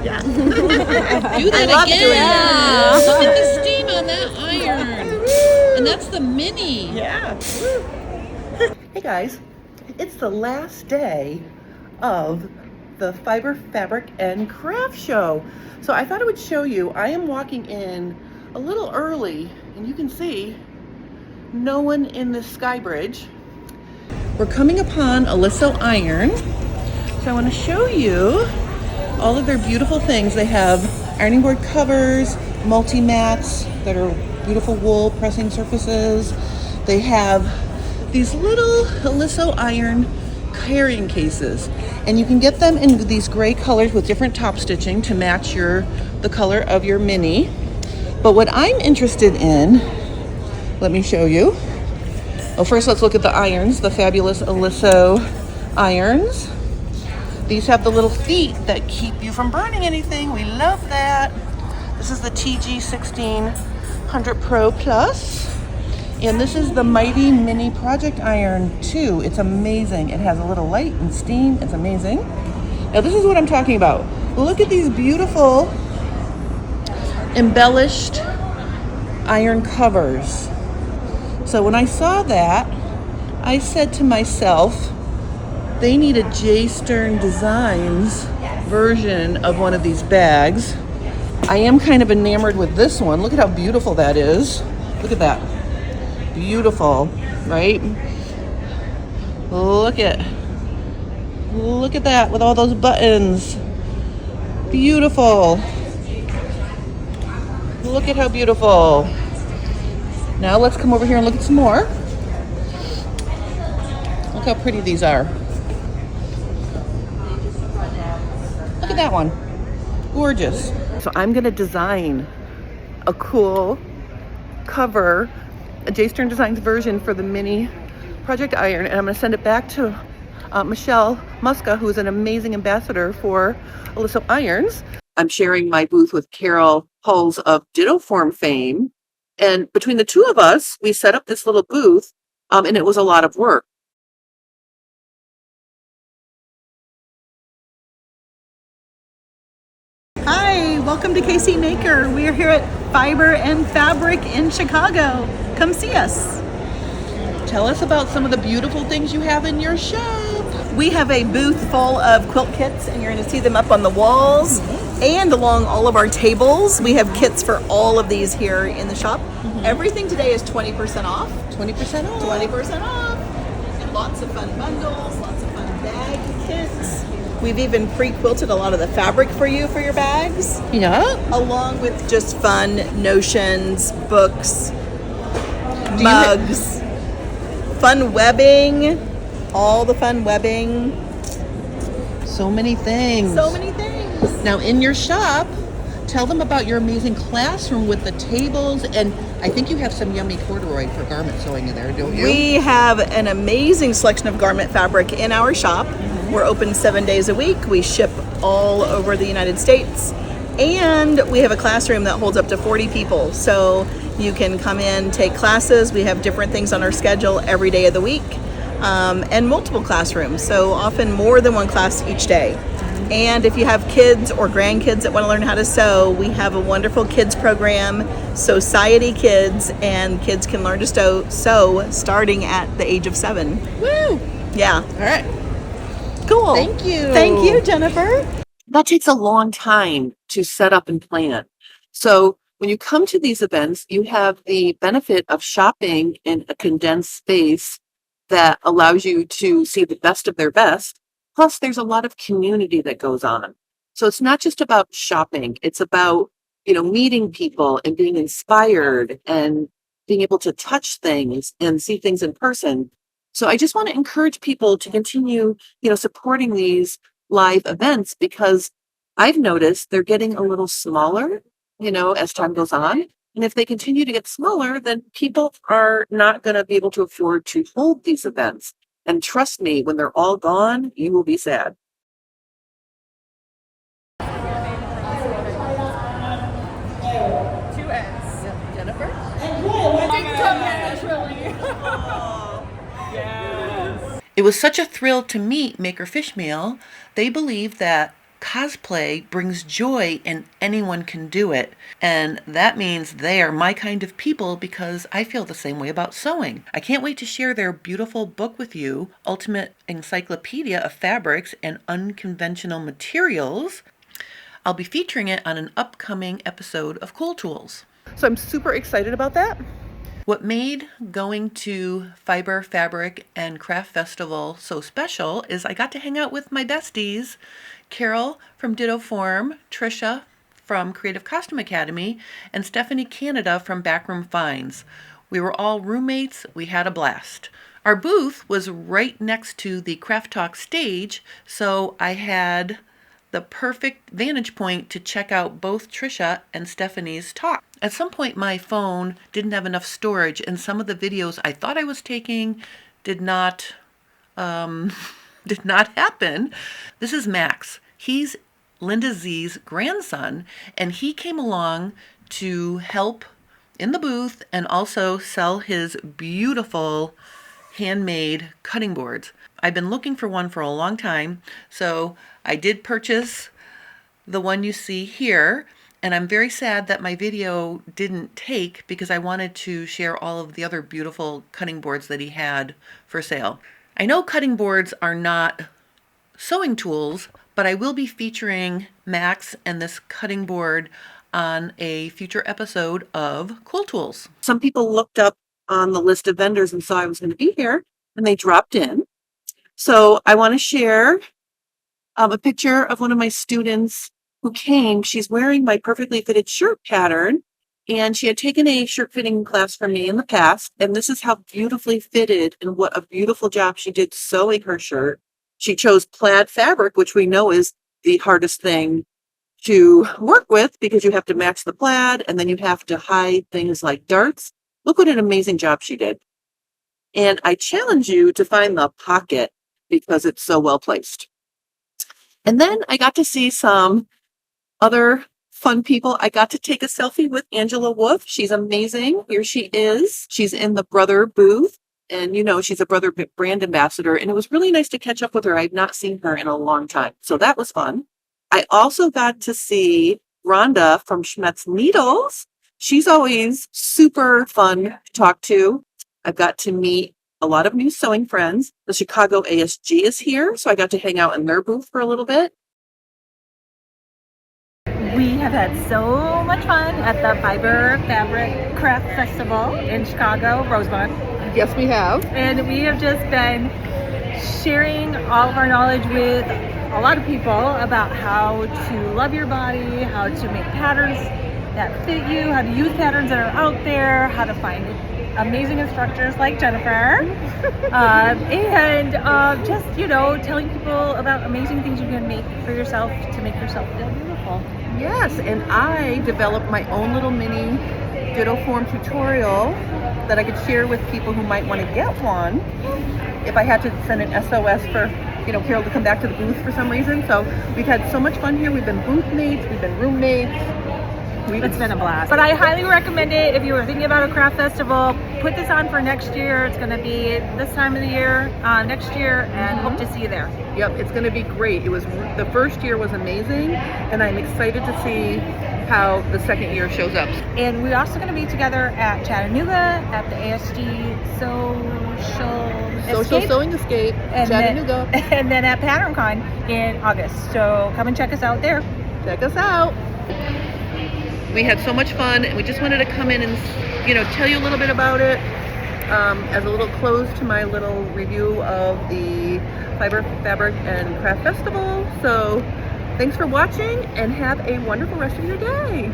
Yeah. Do that again. Yeah. Look at the steam on that iron. And that's the mini. Yeah. Hey guys, it's the last day of the Fiber, Fabric, and Craft Show. So I thought I would show you, I am walking in a little early, and you can see no one in the sky bridge. We're coming upon Oliso Iron. So I want to show you all of their beautiful things. They have ironing board covers, multi-mats that are beautiful wool pressing surfaces. They have these little Oliso iron carrying cases, and you can get them in these gray colors with different top stitching to match the color of your mini. But what I'm interested in, let me show you. Oh, first let's look at the irons, the fabulous Oliso irons. These have the little feet that keep you from burning anything. We love that. This is the TG 1600 Pro Plus. And this is the Mighty Mini Project Iron 2. It's amazing. It has a little light and steam. It's amazing. Now this is what I'm talking about. Look at these beautiful embellished iron covers. So when I saw that, I said to myself, they need a J. Stern Designs version of one of these bags. I am kind of enamored with this one. Look at how beautiful that is. Look at that. Beautiful, right? Look at that with all those buttons. Beautiful. Look at how beautiful. Now let's come over here and look at some more. Look how pretty these are. Look at that one. Gorgeous. So I'm gonna design a cool cover, a J. Stern Designs version for the Mini Project Iron, and I'm gonna send it back to Michelle Muska, who is an amazing ambassador for Oliso Irons. I'm sharing my booth with Carol Huls of DittoForm fame, and between the two of us, we set up this little booth, and it was a lot of work. Hi, welcome to KC Maker. We are here at Fiber and Fabric in Chicago. Come see us. Tell us about some of the beautiful things you have in your shop. We have a booth full of quilt kits, and you're going to see them up on the walls and along all of our tables. We have kits for all of these here in the shop. Everything today is 20% off. 20% off. 20% off. And lots of fun bundles, lots of fun bag kits. We've even pre-quilted a lot of the fabric for you for your bags. Yeah. Along with just fun notions, books, mugs, fun webbing, all the fun webbing. So many things. So many things. Now in your shop, tell them about your amazing classroom with the tables, and I think you have some yummy corduroy for garment sewing in there, don't you? We have an amazing selection of garment fabric in our shop. We're open 7 days a week. We ship all over the United States. And we have a classroom that holds up to 40 people. So you can come in, take classes. We have different things on our schedule every day of the week. And multiple classrooms. So often more than one class each day. And if you have kids or grandkids that want to learn how to sew, we have a wonderful kids program, Society Kids, and kids can learn to sew starting at the age of 7. Woo! Yeah. All right. Cool. Thank you. Thank you, Jennifer. That takes a long time to set up and plan. So when you come to these events, you have the benefit of shopping in a condensed space that allows you to see the best of their best. Plus, there's a lot of community that goes on. So it's not just about shopping. It's about, meeting people and being inspired and being able to touch things and see things in person. So I just want to encourage people to continue, supporting these live events, because I've noticed they're getting a little smaller, as time goes on. And if they continue to get smaller, then people are not going to be able to afford to hold these events. And trust me, when they're all gone, you will be sad. Two ends. Jennifer? Yes. It was such a thrill to meet Maker Fish Meal. They believe that cosplay brings joy and anyone can do it. And that means they are my kind of people because I feel the same way about sewing. I can't wait to share their beautiful book with you, Ultimate Encyclopedia of Fabrics and Unconventional Materials. I'll be featuring it on an upcoming episode of Cool Tools. So I'm super excited about that. What made going to Fiber, Fabric, and Craft Festival so special is I got to hang out with my besties, Carol from DittoForm, Trisha from Creative Costume Academy, and Stephanie Canada from Backroom Finds. We were all roommates. We had a blast. Our booth was right next to the Craft Talk stage, so I had the perfect vantage point to check out both Trisha and Stephanie's talk. At some point, my phone didn't have enough storage, and some of the videos I thought I was taking did not happen. This is Max. He's Linda Z's grandson, and he came along to help in the booth and also sell his beautiful handmade cutting boards. I've been looking for one for a long time, so I did purchase the one you see here, and I'm very sad that my video didn't take because I wanted to share all of the other beautiful cutting boards that he had for sale. I know cutting boards are not sewing tools, but I will be featuring Max and this cutting board on a future episode of Cool Tools. Some people looked up on the list of vendors and saw I was going to be here, and they dropped in. So I want to share a picture of one of my students who came. She's wearing my perfectly fitted shirt pattern, and she had taken a shirt fitting class from me in the past, and this is how beautifully fitted and what a beautiful job she did sewing her shirt. She chose plaid fabric, which we know is the hardest thing to work with because you have to match the plaid and then you have to hide things like darts. Look what an amazing job she did. And I challenge you to find the pocket because it's so well placed. And then I got to see some other fun people. I got to take a selfie with Angela Wolf. She's amazing. Here she is. She's in the Brother booth. And you know, she's a Brother brand ambassador. And it was really nice to catch up with her. I've not seen her in a long time. So that was fun. I also got to see Rhonda from Schmetz Needles. She's always super fun to talk to. I've got to meet a lot of new sewing friends. The Chicago ASG is here, so I got to hang out in their booth for a little bit. We have had so much fun at the Fiber Fabric Craft Festival in Chicago, Rosemont. Yes, we have. And we have just been sharing all of our knowledge with a lot of people about how to love your body, how to make patterns that fit you, how to use patterns that are out there, how to find amazing instructors like Jennifer, and just, you know, telling people about amazing things you can make for yourself to make yourself feel beautiful. Yes, and I developed my own little mini DittoForm tutorial that I could share with people who might want to get one if I had to send an SOS for, you know, Carol to come back to the booth for some reason. So we've had so much fun here. We've been booth mates, we've been roommates. It's been a blast. But I highly recommend it if you were thinking about a craft festival. Put this on for next year. It's going to be this time of the year, next year, and hope to see you there. Yep, it's going to be great. It was, the first year was amazing, and I'm excited to see how the second year shows up. And we're also going to be together at Chattanooga at the ASG Social Sewing Escape, and Chattanooga. And then at PatternCon in August. So come and check us out there. Check us out. We had so much fun, and we just wanted to come in and, you know, tell you a little bit about it as a little close to my little review of the Fiber, Fabric, and Craft Festival. So thanks for watching, and have a wonderful rest of your day.